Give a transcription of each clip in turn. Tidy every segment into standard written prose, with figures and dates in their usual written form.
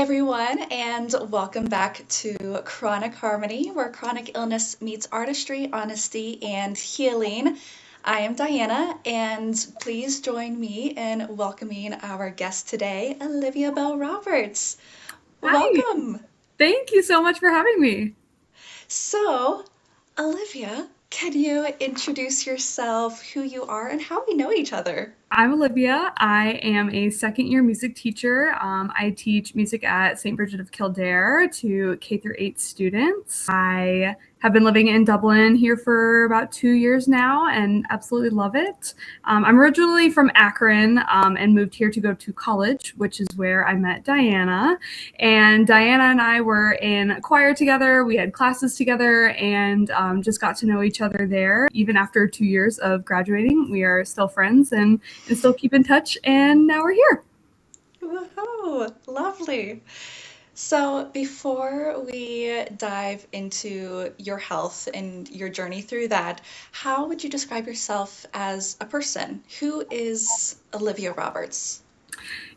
everyone, and welcome back to Chronic Harmony, where chronic illness meets artistry, honesty, and healing. I am Diana, and please join me in welcoming our guest today, Olivia Bell Roberts. Hi, Welcome. thank you so much for having me. So, Olivia, can you introduce yourself, who you are, and how we know each other? I'm Olivia. I am a second year music teacher. I teach music at St. Bridget of Kildare to K through 8 students. I have been living in Dublin here for about 2 years now and absolutely love it. I'm originally from Akron and moved here to go to college, which is where I met Diana. And Diana and I were in choir together. We had classes together and just got to know each other there. Even after 2 years of graduating, we are still friends and still keep in touch. And now we're here. Woohoo! Lovely. So, before we dive into your health and your journey through that, how would you describe yourself as a person? Who is Olivia Roberts?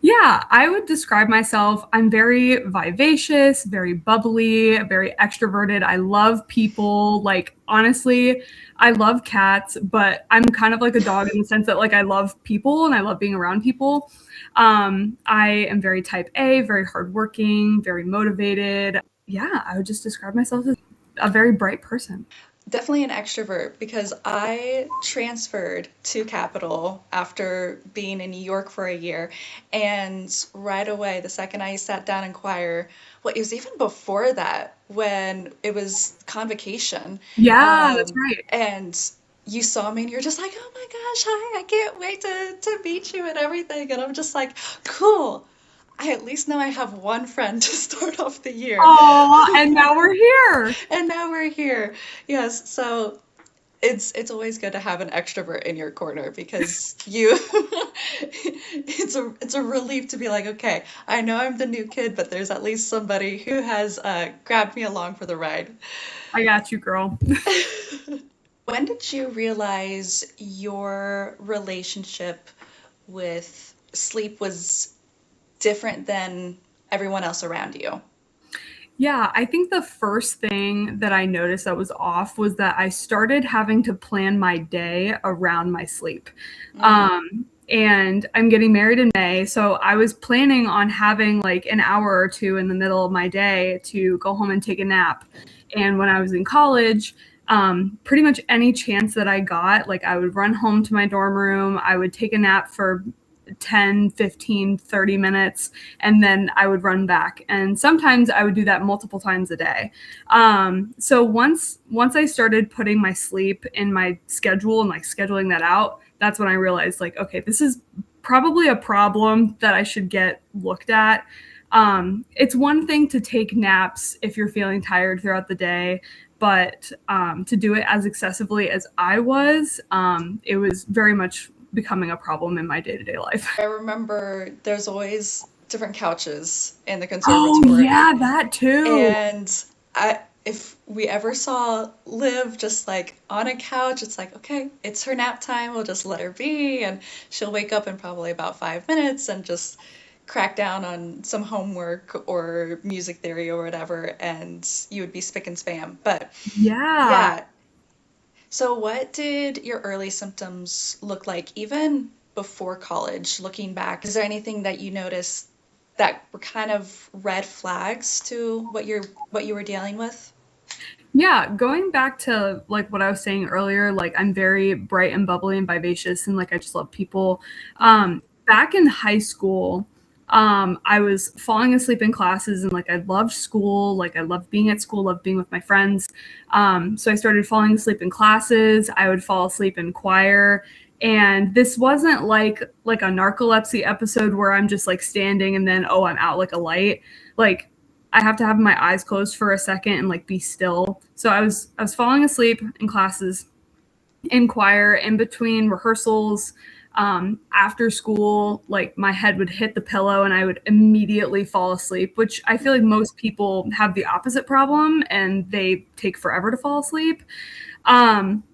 Yeah, I would describe myself. I'm very vivacious, very bubbly, very extroverted. I love people. Like, honestly, I love cats, but I'm kind of like a dog in the sense that, like, I love people and I love being around people. I am very type A, very hardworking, very motivated. Yeah, I would just describe myself as a very bright person. Definitely an extrovert because I transferred to Capital after being in New York for a year. And right away, the second I sat down in choir, well, it was even before that when it was convocation. Yeah, that's right. And you saw me and you're just like, oh my gosh, hi, I can't wait to meet you and everything. And I'm just like, cool. I at least know I have one friend to start off the year. Oh, and now we're here. And now we're here. Yes, so it's always good to have an extrovert in your corner because you it's a relief to be like, okay, I know I'm the new kid, but there's at least somebody who has grabbed me along for the ride. I got you, girl. When did you realize your relationship with sleep was different than everyone else around you? Yeah, I think the first thing that I noticed that was off was that I started having to plan my day around my sleep. Mm. And I'm getting married in May, so I was planning on having like an hour or two in the middle of my day to go home and take a nap. And when I was in college, pretty much any chance that I got, like I would run home to my dorm room, I would take a nap for 10, 15, 30 minutes, and then I would run back. And sometimes I would do that multiple times a day. So once I started putting my sleep in my schedule and like scheduling that out, that's when I realized like, okay, this is probably a problem that I should get looked at. It's one thing to take naps if you're feeling tired throughout the day, but to do it as excessively as I was, it was very much becoming a problem in my day-to-day life. I remember there's always different couches in the Oh conservatory. yeah, that too. And if we ever saw Liv just like on a couch, it's like, okay, it's her nap time. We'll just let her be. And she'll wake up in probably about 5 minutes and just crack down on some homework or music theory or whatever. And you would be spick and spam. But Yeah. yeah. So, what did your early symptoms look like, even before college, looking back? Is there anything that you noticed that were kind of red flags to what you were dealing with? Yeah, going back to like what I was saying earlier, like I'm very bright and bubbly and vivacious and like I just love people. Mm. Back in high school, I was falling asleep in classes and like I loved school, like I loved being at school, loved being with my friends. So I started falling asleep in classes. I would fall asleep in choir. And this wasn't like a narcolepsy episode where I'm just like standing and then oh I'm out like a light. Like I have to have my eyes closed for a second and like be still. So I was falling asleep in classes, in choir, in between rehearsals, after school, like my head would hit the pillow and I would immediately fall asleep, which I feel like most people have the opposite problem and they take forever to fall asleep. Um,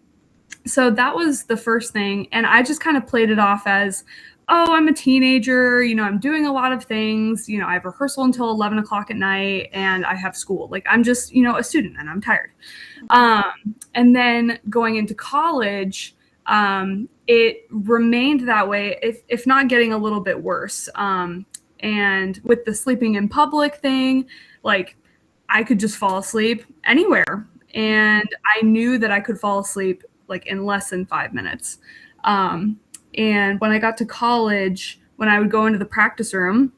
so that was the first thing. And I just kind of played it off as, oh, I'm a teenager, I'm doing a lot of things, I have rehearsal until 11 o'clock at night and I have school. Like I'm just, a student and I'm tired. And then going into college, it remained that way, if not getting a little bit worse. And with the sleeping in public thing, like I could just fall asleep anywhere. And I knew that I could fall asleep like in less than 5 minutes. And when I got to college, when I would go into the practice room,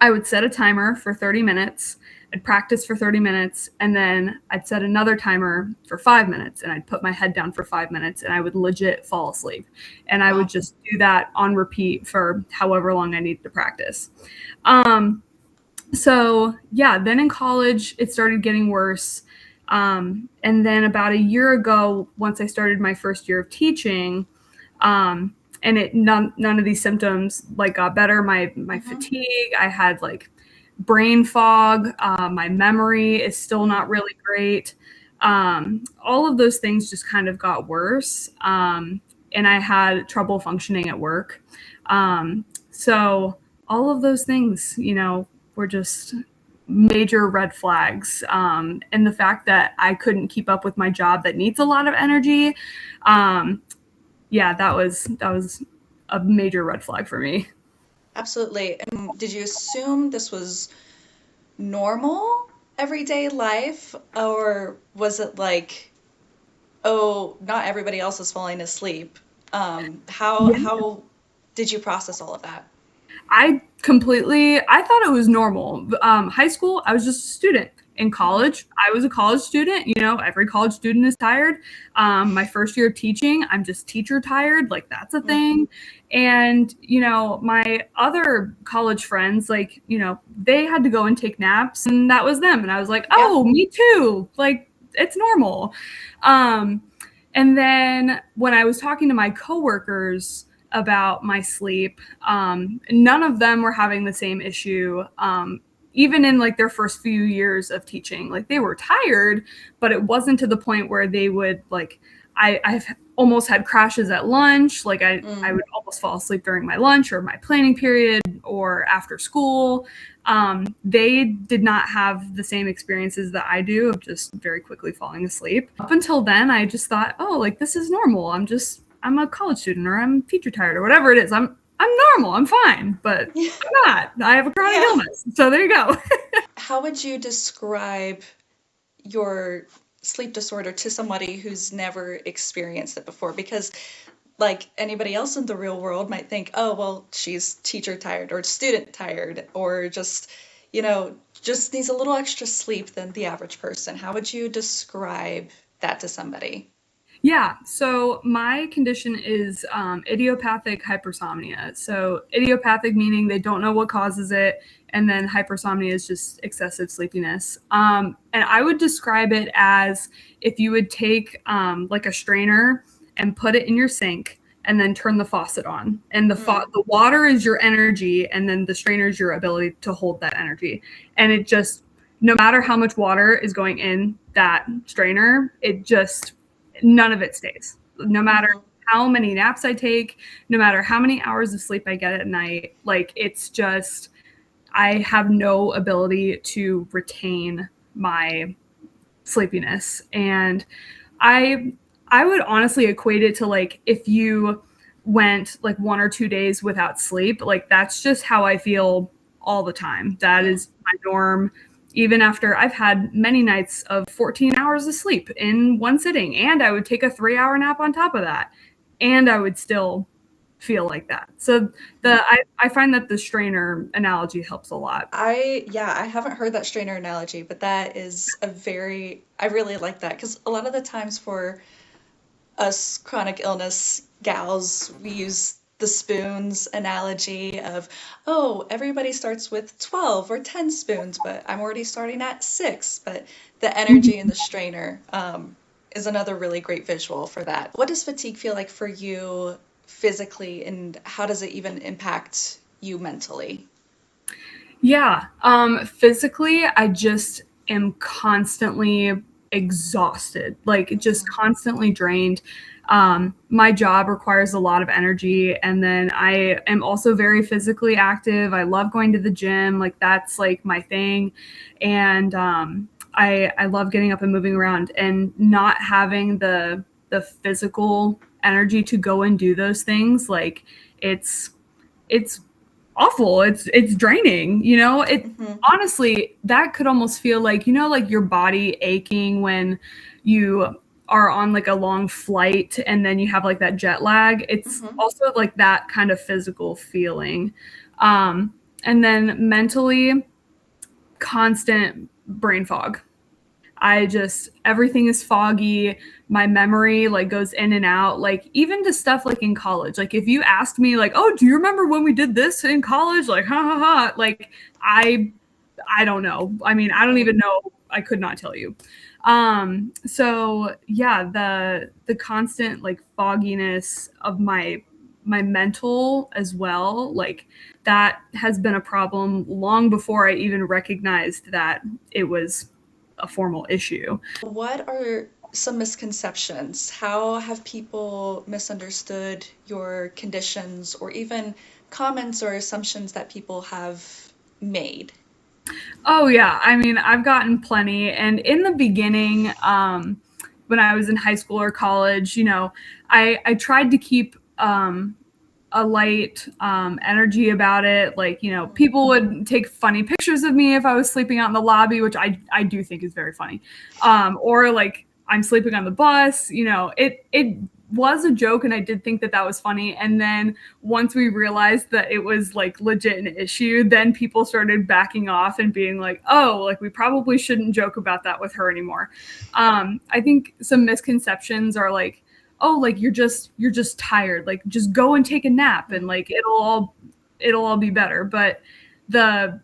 I would set a timer for 30 minutes. I'd practice for 30 minutes, and then I'd set another timer for 5 minutes, and I'd put my head down for 5 minutes, and I would legit fall asleep. And I would just do that on repeat for however long I needed to practice. So yeah, then in college, it started getting worse. And then about a year ago, once I started my first year of teaching, and none of these symptoms like got better. My fatigue, I had like brain fog. My memory is still not really great. All of those things just kind of got worse. And I had trouble functioning at work. So all of those things, were just major red flags. And the fact that I couldn't keep up with my job that needs a lot of energy, yeah, that was a major red flag for me. Absolutely. And did you assume this was normal everyday life, or was it like, oh, not everybody else is falling asleep? How did you process all of that? I thought it was normal. High school, I was just a student. In college, I was a college student. Every college student is tired. My first year of teaching, I'm just teacher tired. Like that's a thing. And, my other college friends, like, they had to go and take naps and that was them. And I was like, oh, me too. Like it's normal. And then when I was talking to my coworkers about my sleep, none of them were having the same issue. Even in like their first few years of teaching, like they were tired, but it wasn't to the point where they would like, I've almost had crashes at lunch. Like I would almost fall asleep during my lunch or my planning period or after school. They did not have the same experiences that I do of just very quickly falling asleep. Up until then, I just thought, oh, like this is normal. I'm a college student or I'm teacher tired or whatever it is. I'm normal. I'm fine, but I'm not. I have a chronic illness. So there you go. How would you describe your sleep disorder to somebody who's never experienced it before? Because like anybody else in the real world might think, oh, well, she's teacher tired or student tired or just, just needs a little extra sleep than the average person. How would you describe that to somebody? Yeah, so my condition is idiopathic hypersomnia. So idiopathic meaning they don't know what causes it, and then hypersomnia is just excessive sleepiness. And I would describe it as if you would take like a strainer and put it in your sink and then turn the faucet on. And the water is your energy, and then the strainer is your ability to hold that energy. And it just, no matter how much water is going in that strainer, none of it stays. No matter how many naps I take, no matter how many hours of sleep I get at night, like it's just, I have no ability to retain my sleepiness. And I would honestly equate it to like if you went like 1 or 2 days without sleep, like that's just how I feel all the time. That is my norm. Even after I've had many nights of 14 hours of sleep in one sitting, and I would take a 3-hour nap on top of that, and I would still feel like that. So I find that the strainer analogy helps a lot. I haven't heard that strainer analogy, but that is I really like that because a lot of the times for us chronic illness gals, we use the spoons analogy of, oh, everybody starts with 12 or 10 spoons, but I'm already starting at 6. But the energy in the strainer is another really great visual for that. What does fatigue feel like for you physically, and how does it even impact you mentally? Yeah, physically, I just am constantly exhausted, like just constantly drained. My job requires a lot of energy, and then I am also very physically active. I love going to the gym, like that's like my thing. And I love getting up and moving around, and not having the physical energy to go and do those things, like it's it's awful. It's draining, you know? It honestly, that could almost feel like, you know, like your body aching when you are on like a long flight and then you have like that jet lag. It's also like that kind of physical feeling. And then mentally, constant brain fog. I just, everything is foggy. My memory like goes in and out. Like even to stuff like in college. Like if you asked me like, "Oh, do you remember when we did this in college?" Like, ha ha ha. Like I I don't know. I mean, I don't even know. I could not tell you. So yeah, the constant like fogginess of my mental as well, like that has been a problem long before I even recognized that it was a formal issue. What are some misconceptions? How have people misunderstood your conditions, or even comments or assumptions that people have made? Oh yeah, I mean, I've gotten plenty, and in the beginning, when I was in high school or college, you know, I tried to keep a light energy about it. Like, you know, people would take funny pictures of me if I was sleeping out in the lobby, which I do think is very funny. Or like I'm sleeping on the bus, you know, it was a joke, and I did think that that was funny. And then once we realized that it was like legit an issue, then people started backing off and being like, oh, like we probably shouldn't joke about that with her anymore. I think some misconceptions are like, oh, like you're just tired, like just go and take a nap and like it'll all be better. But the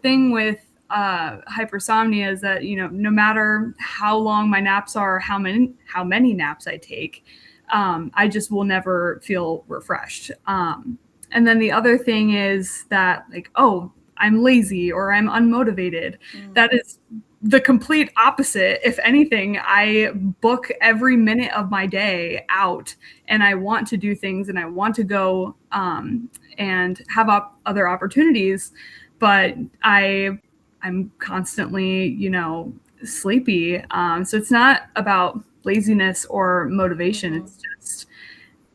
thing with hypersomnia is that, you know, no matter how long my naps are, how many naps I take, I just will never feel refreshed. And then the other thing is that, like, oh, I'm lazy or I'm unmotivated. That is the complete opposite. If anything, I book every minute of my day out, and I want to do things, and I want to go and have other opportunities, but I'm constantly, you know, sleepy. So it's not about laziness or motivation. It's just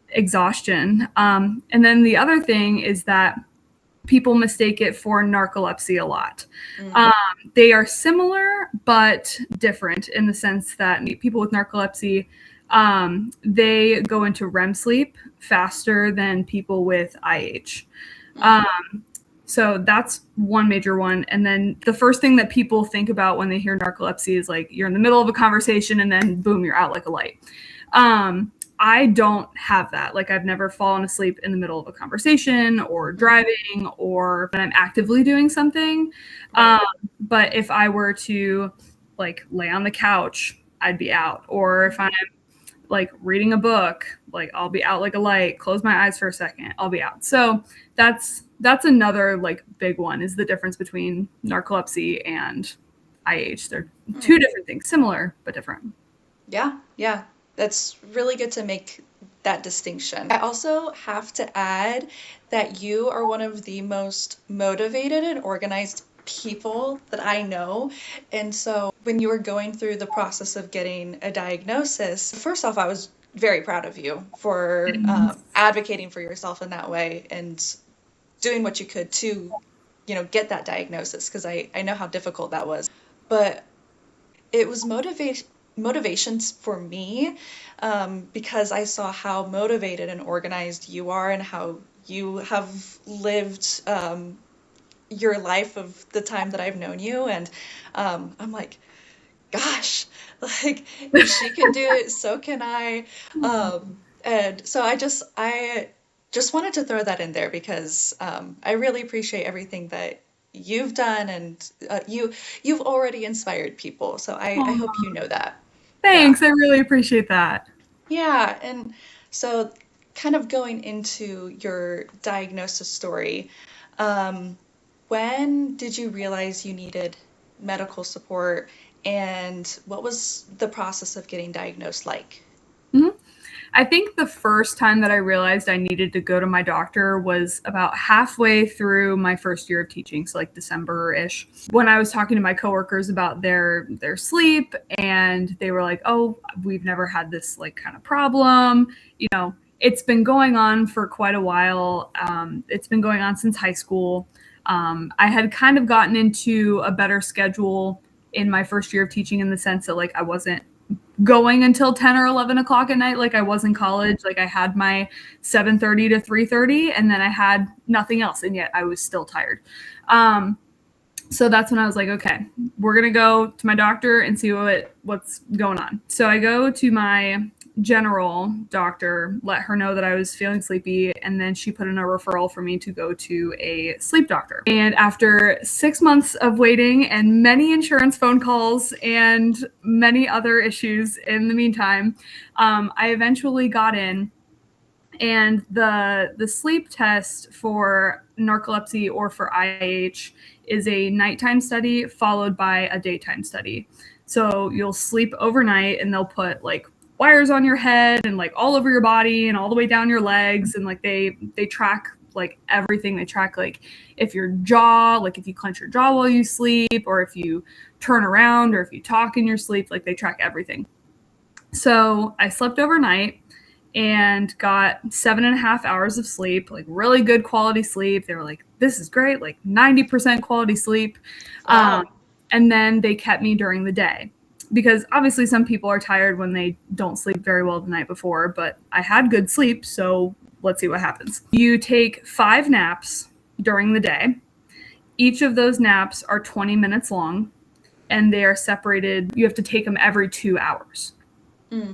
exhaustion. And then the other thing is that people mistake it for narcolepsy a lot. They are similar but different in the sense that people with narcolepsy, they go into REM sleep faster than people with IH. So that's one major one. And then the first thing that people think about when they hear narcolepsy is like you're in the middle of a conversation and then boom, you're out like a light. I don't have that. Like I've never fallen asleep in the middle of a conversation or driving or when I'm actively doing something. But if I were to like lay on the couch, I'd be out. Or if I'm like reading a book, like I'll be out like a light, close my eyes for a second, I'll be out. So that's another like big one, is the difference between narcolepsy and IH. They're two different things, similar but different. Yeah. That's really good to make that distinction. I also have to add that you are one of the most motivated and organized people that I know. And so when you were going through the process of getting a diagnosis, first off, I was very proud of you for advocating for yourself in that way and doing what you could to, you know, get that diagnosis, because I know how difficult that was. But it was motivations for me, because I saw how motivated and organized you are and how you have lived your life of the time that I've known you. And I'm like, gosh, like if she can do it, so can I. And so I just wanted to throw that in there because I really appreciate everything that you've done, and you've already inspired people. So I hope you know that. Yeah. Thanks. I really appreciate that. Yeah. And so kind of going into your diagnosis story, um, when did you realize you needed medical support, and what was the process of getting diagnosed like? Mhm. I think the first time that I realized I needed to go to my doctor was about halfway through my first year of teaching, so like December-ish, when I was talking to my coworkers about their sleep, and they were like, "Oh, we've never had this like kind of problem." You know, it's been going on for quite a while. It's been going on since high school. I had kind of gotten into a better schedule in my first year of teaching in the sense that like I wasn't going until 10 or 11 o'clock at night like I was in college. Like I had my 7:30 to 3:30, and then I had nothing else, and yet I was still tired. So that's when I was like, okay, we're gonna go to my doctor and see what's going on. So I go to my general doctor, let her know that I was feeling sleepy, and then she put in a referral for me to go to a sleep doctor. And after 6 months of waiting and many insurance phone calls and many other issues in the meantime, I eventually got in. And the sleep test for narcolepsy or for IH is a nighttime study followed by a daytime study. So you'll sleep overnight, and they'll put like wires on your head and like all over your body and all the way down your legs, and like they track like everything. They track like if your jaw, like if you clench your jaw while you sleep, or if you turn around, or if you talk in your sleep, like they track everything. So I slept overnight and got 7.5 hours of sleep, like really good quality sleep. They were like, this is great, like 90% quality sleep. Wow. And then they kept me during the day because obviously some people are tired when they don't sleep very well the night before, but I had good sleep. So let's see what happens. You take 5 naps during the day. Each of those naps are 20 minutes long, and they are separated. You have to take them every 2 hours.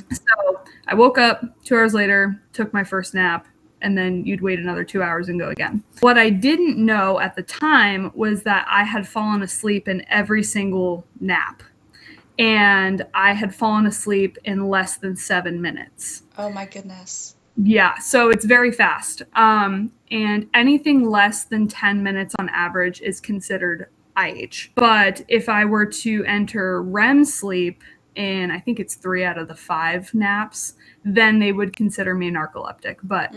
So I woke up 2 hours later, took my first nap, and then you'd wait another 2 hours and go again. What I didn't know at the time was that I had fallen asleep in every single nap. And I had fallen asleep in less than 7 minutes. Oh my goodness. Yeah, so it's very fast. And anything less than 10 minutes on average is considered IH. But if I were to enter REM sleep, and I think it's 3 out of the 5 naps, then they would consider me narcoleptic. But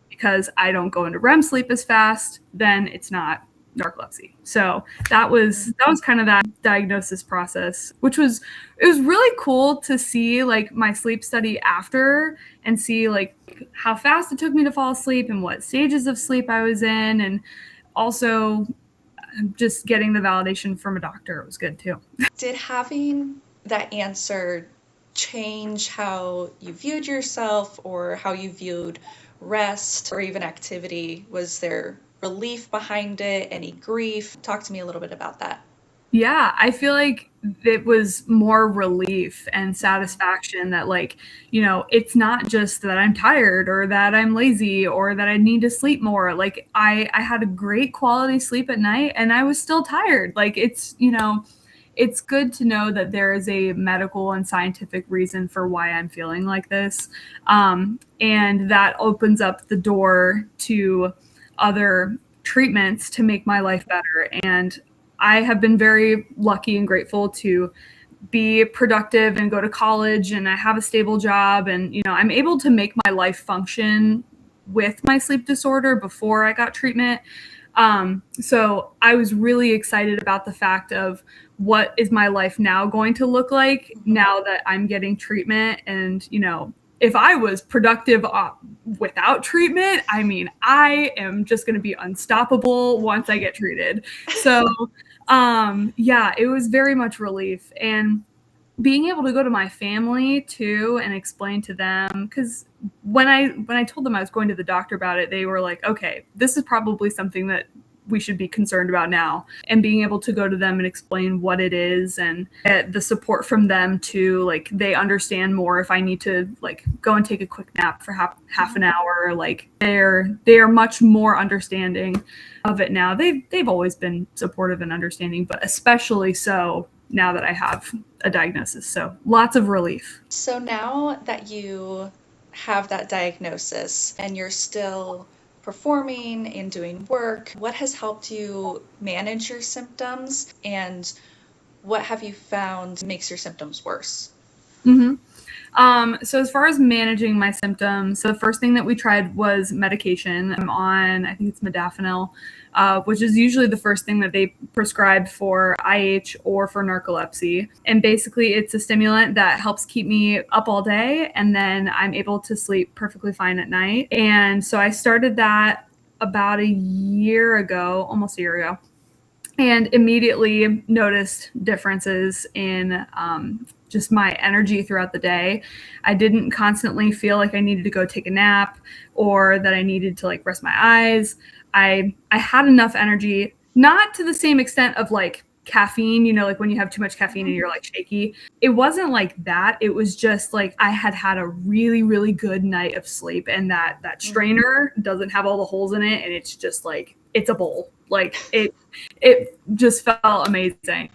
because I don't go into REM sleep as fast, then it's not narcolepsy. So that was kind of that diagnosis process, it was really cool to see like my sleep study after and see like how fast it took me to fall asleep and what stages of sleep I was in, and also just getting the validation from a doctor was good too. Did having that answer change how you viewed yourself or how you viewed rest or even activity? Was there relief behind it? Any grief? Talk to me a little bit about that. Yeah, I feel like it was more relief and satisfaction that, like, it's not just that I'm tired or that I'm lazy or that I need to sleep more. Like, I had a great quality sleep at night and I was still tired. Like, it's good to know that there is a medical and scientific reason for why I'm feeling like this. And that opens up the door to other treatments to make my life better. And I have been very lucky and grateful to be productive and go to college, and I have a stable job, and I'm able to make my life function with my sleep disorder before I got treatment. So I was really excited about the fact of what is my life now going to look like now that I'm getting treatment. And if I was productive without treatment, I mean, I am just going to be unstoppable once I get treated. So yeah, it was very much relief. And being able to go to my family too and explain to them, because when I told them I was going to the doctor about it, they were like, okay, this is probably something that we should be concerned about now. And being able to go to them and explain what it is and get the support from them too, like they understand more if I need to like go and take a quick nap for half an hour. Like they are much more understanding of it now. They've always been supportive and understanding, but especially so now that I have a diagnosis. So lots of relief. So now that you have that diagnosis and you're still performing and doing work, what has helped you manage your symptoms, and what have you found makes your symptoms worse? Mm-hmm. So as far as managing my symptoms, so the first thing that we tried was medication. I'm on, I think it's modafinil, which is usually the first thing that they prescribe for IH or for narcolepsy. And basically it's a stimulant that helps keep me up all day, and then I'm able to sleep perfectly fine at night. And so I started that about a year ago, almost a year ago, and immediately noticed differences in just my energy throughout the day. I didn't constantly feel like I needed to go take a nap or that I needed to like rest my eyes. I had enough energy, not to the same extent of like caffeine, you know, like when you have too much caffeine and you're like shaky. It wasn't like that. It was just like I had a really, really good night of sleep, and that strainer doesn't have all the holes in it, and it's just like it's a bowl. Like it just felt amazing.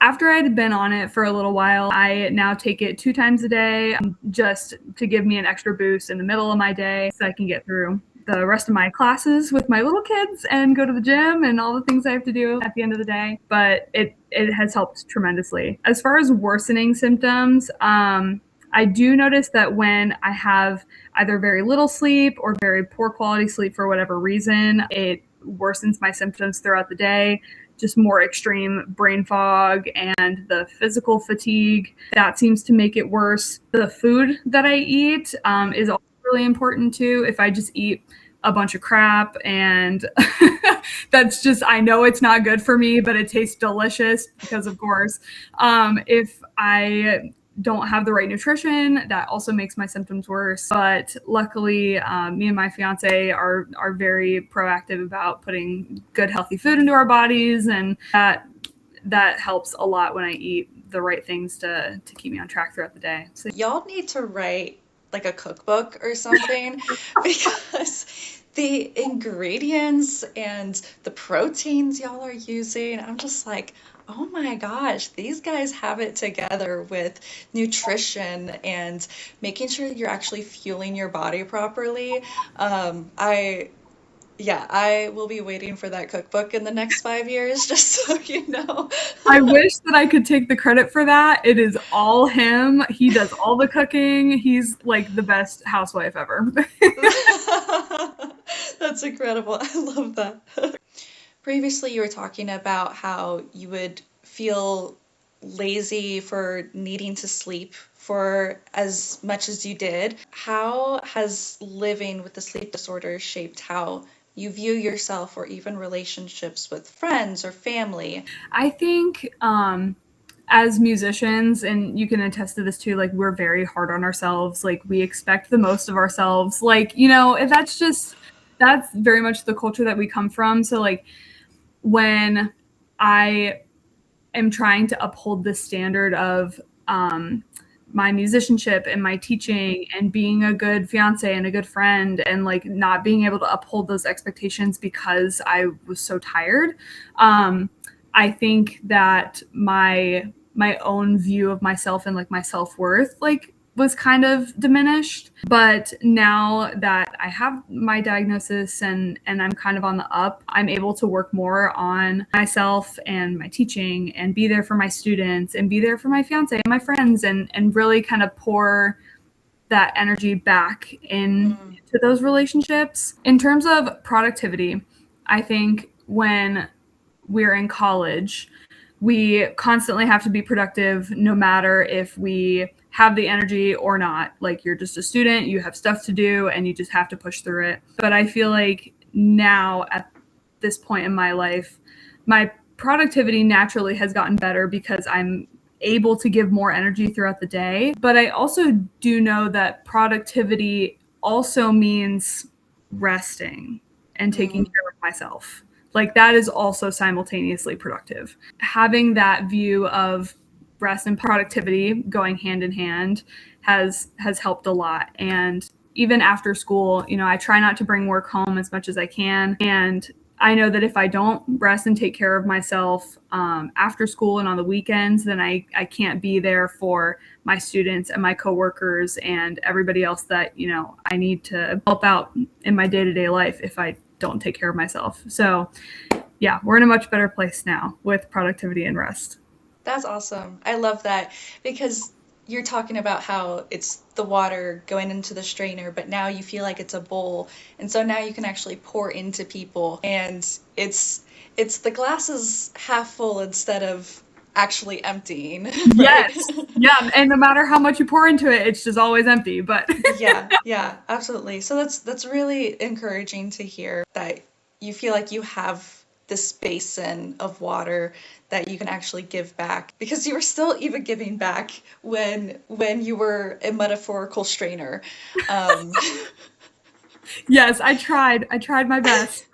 After I'd been on it for a little while, I now take it 2 times a day, just to give me an extra boost in the middle of my day so I can get through the rest of my classes with my little kids and go to the gym and all the things I have to do at the end of the day. But it has helped tremendously. As far as worsening symptoms, I do notice that when I have either very little sleep or very poor quality sleep for whatever reason, it worsens my symptoms throughout the day. Just more extreme brain fog and the physical fatigue. That seems to make it worse. The food that I eat is also really important too. If I just eat a bunch of crap and that's just, I know it's not good for me, but it tastes delicious because of course. If I don't have the right nutrition, that also makes my symptoms worse. But luckily, me and my fiance are very proactive about putting good, healthy food into our bodies, and that helps a lot when I eat the right things to keep me on track throughout the day. So Y'all need to write like a cookbook or something because the ingredients and the proteins y'all are using, I'm just like, oh my gosh, these guys have it together with nutrition and making sure you're actually fueling your body properly. I Yeah, I will be waiting for that cookbook in the next 5 years, just so you know. I wish that I could take the credit for that. It is all him. He does all the cooking. He's like the best housewife ever. That's incredible. I love that. Previously, you were talking about how you would feel lazy for needing to sleep for as much as you did. How has living with the sleep disorder shaped how you view yourself or even relationships with friends or family? I think as musicians, and you can attest to this too, like we're very hard on ourselves. Like we expect the most of ourselves. Like, you know, that's very much the culture that we come from. So like when I am trying to uphold the standard of my musicianship and my teaching and being a good fiance and a good friend, and like not being able to uphold those expectations because I was so tired. I think that my own view of myself and like my self-worth like was kind of diminished. But now that I have my diagnosis and I'm kind of on the up, I'm able to work more on myself and my teaching and be there for my students and be there for my fiance and my friends, and really kind of pour that energy back into those relationships. In terms of productivity, I think when we're in college, we constantly have to be productive no matter if we have the energy or not. Like you're just a student, you have stuff to do, and you just have to push through it. But I feel like now at this point in my life, my productivity naturally has gotten better because I'm able to give more energy throughout the day. But I also do know that productivity also means resting and taking care of myself. Like that is also simultaneously productive. Having that view of rest and productivity going hand in hand has helped a lot. And even after school, you know, I try not to bring work home as much as I can. And I know that if I don't rest and take care of myself after school and on the weekends, then I can't be there for my students and my coworkers and everybody else that, you know, I need to help out in my day-to-day life if I don't take care of myself. So yeah, we're in a much better place now with productivity and rest. That's awesome. I love that because you're talking about how it's the water going into the strainer, but now you feel like it's a bowl. And so now you can actually pour into people and it's the glass is half full instead of actually emptying, right? Yes. Yeah. And no matter how much you pour into it, it's just always empty. But Yeah, yeah, absolutely. So that's really encouraging to hear that you feel like you have this basin of water that you can actually give back because you were still even giving back when you were a metaphorical strainer. Um, yes, I tried. I tried my best.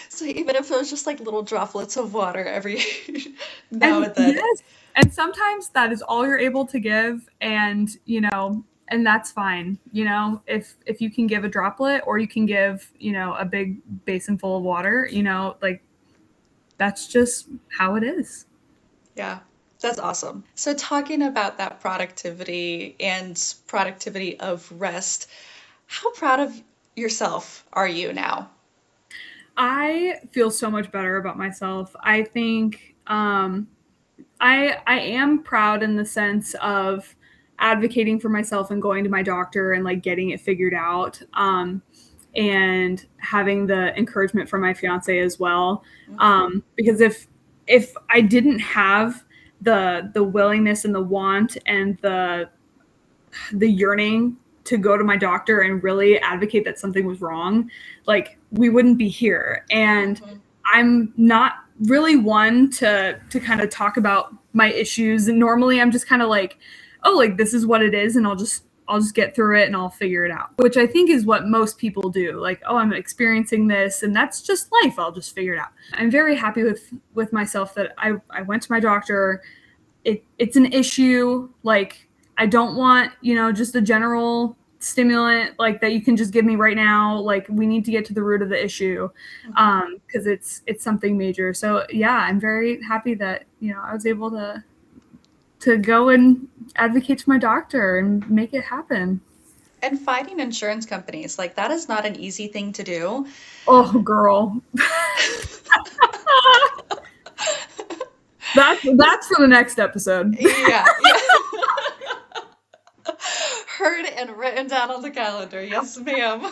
so even if it was just like little droplets of water every now And and then. yes, and sometimes that is all you're able to give, and and that's fine. If you can give a droplet or you can give, a big basin full of water, like that's just how it is. Yeah, that's awesome. So talking about that productivity and productivity of rest, how proud of yourself are you now? I feel so much better about myself. I think I am proud in the sense of advocating for myself and going to my doctor and like getting it figured out. And having the encouragement from my fiance as well. Because if I didn't have the willingness and the want and the yearning to go to my doctor and really advocate that something was wrong, like we wouldn't be here. And Mhm. I'm not really one to kind of talk about my issues. And normally I'm just kind of like, oh, like this is what it is, and I'll just get through it and I'll figure it out. Which I think is what most people do. Like, oh, I'm experiencing this and that's just life. I'll just figure it out. I'm very happy with myself that I went to my doctor. It's an issue. Like, I don't want, just a general stimulant like that you can just give me right now. Like, we need to get to the root of the issue, because it's something major. So yeah, I'm very happy that I was able to go and advocate to my doctor and make it happen. And finding insurance companies, like that is not an easy thing to do. Oh, girl. That's for the next episode. Yeah, yeah. Heard and written down on the calendar. Yes, ma'am.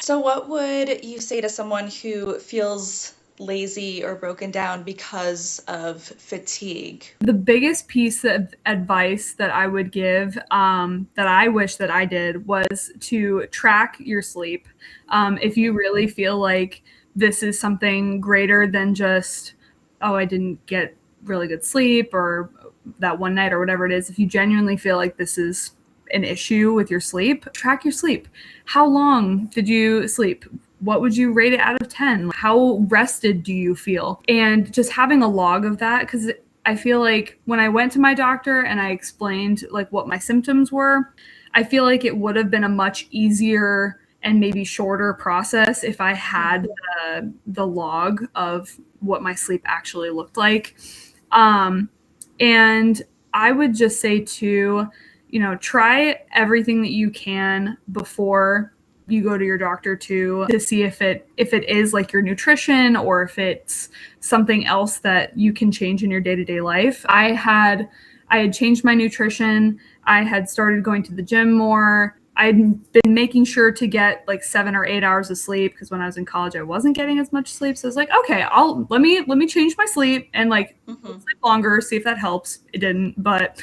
So, what would you say to someone who feels lazy or broken down because of fatigue? The biggest piece of advice that I would give, that I wish that I did, was to track your sleep. If you really feel like this is something greater than just, oh, I didn't get really good sleep or that one night or whatever it is, if you genuinely feel like this is an issue with your sleep, track your sleep. How long did you sleep? What would you rate it out of 10? How rested do you feel? And just having a log of that, because I feel like when I went to my doctor and I explained like what my symptoms were, I feel like it would have been a much easier and maybe shorter process if I had the log of what my sleep actually looked like. And I would just say too, try everything that you can before you go to your doctor to see if it is like your nutrition or if it's something else that you can change in your day-to-day life. I had changed my nutrition. I had started going to the gym more. I'd been making sure to get like 7 or 8 hours of sleep because when I was in college I wasn't getting as much sleep. So I was like, okay, let me change my sleep and like sleep longer, see if that helps. It didn't, but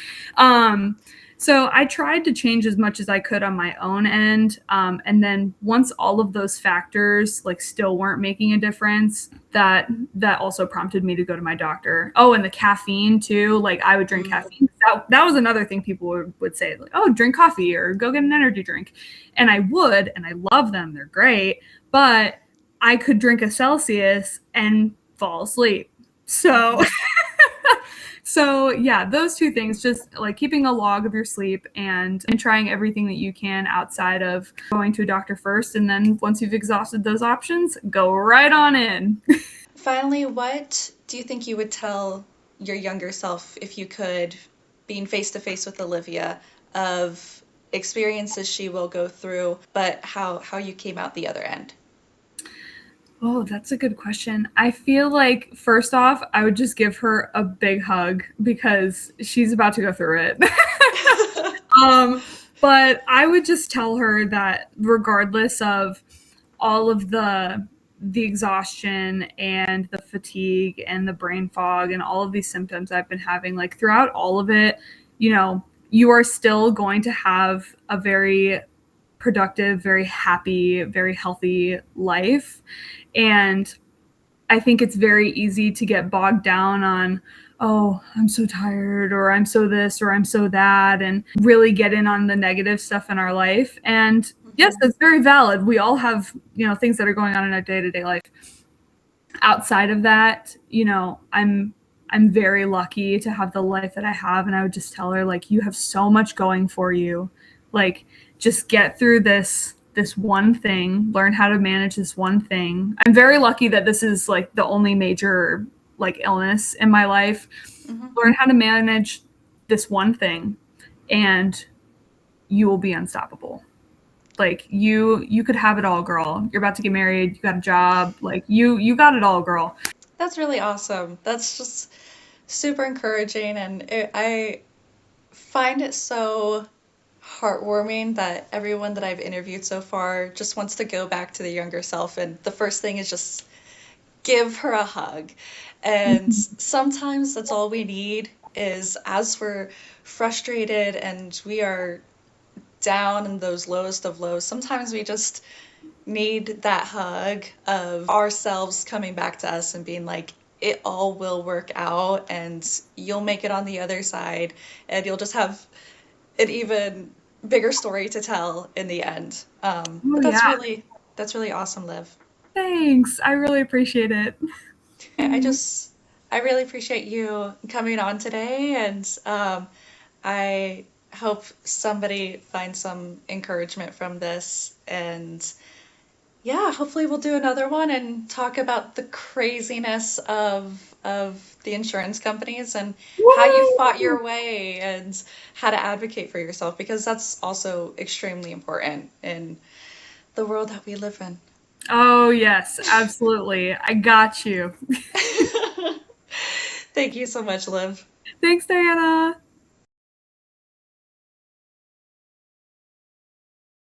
so I tried to change as much as I could on my own end. And then once all of those factors like still weren't making a difference, that also prompted me to go to my doctor. Oh, and the caffeine too. Like I would drink caffeine. That was another thing people would say, like, oh, drink coffee or go get an energy drink. And I would, and I love them. They're great. But I could drink a Celsius and fall asleep. So So yeah, those two things, just like keeping a log of your sleep and trying everything that you can outside of going to a doctor first. And then once you've exhausted those options, go right on in. Finally, what do you think you would tell your younger self if you could, being face to face with Olivia, of experiences she will go through, but how you came out the other end? Oh, that's a good question. I feel like first off, I would just give her a big hug because she's about to go through it. um, but I would just tell her that regardless of all of the exhaustion and the fatigue and the brain fog and all of these symptoms I've been having, like throughout all of it, you know, you are still going to have a very productive, very happy, very healthy life. And I think it's very easy to get bogged down on, oh, I'm so tired, or I'm so this, or I'm so that, and really get in on the negative stuff in our life. And yes, Mhm. that's very valid. We all have, things that are going on in our day-to-day life. Outside of that, I'm very lucky to have the life that I have, and I would just tell her, like, you have so much going for you. Like, just get through this one thing, learn how to manage this one thing. I'm very lucky that this is like the only major like illness in my life. Mhm. Learn how to manage this one thing and you will be unstoppable. Like you could have it all, girl. You're about to get married, you got a job, like you got it all, girl. That's really awesome. That's just super encouraging, and I find it so heartwarming that everyone that I've interviewed so far just wants to go back to the younger self, and the first thing is just give her a hug. And sometimes that's all we need is as we're frustrated and we are down in those lowest of lows, sometimes we just need that hug of ourselves coming back to us and being like, it all will work out and you'll make it on the other side and you'll just have an even bigger story to tell in the end. Oh But yeah. that's really awesome, Liv. Thanks. I really appreciate it. I just I really appreciate you coming on today, and I hope somebody finds some encouragement from this. And yeah, hopefully we'll do another one and talk about the craziness of the insurance companies and how you fought Woo! your way and how to advocate for yourself because that's also extremely important in the world that we live in. Oh yes, absolutely. I got you. Thank you so much, Liv. Thanks, Diana.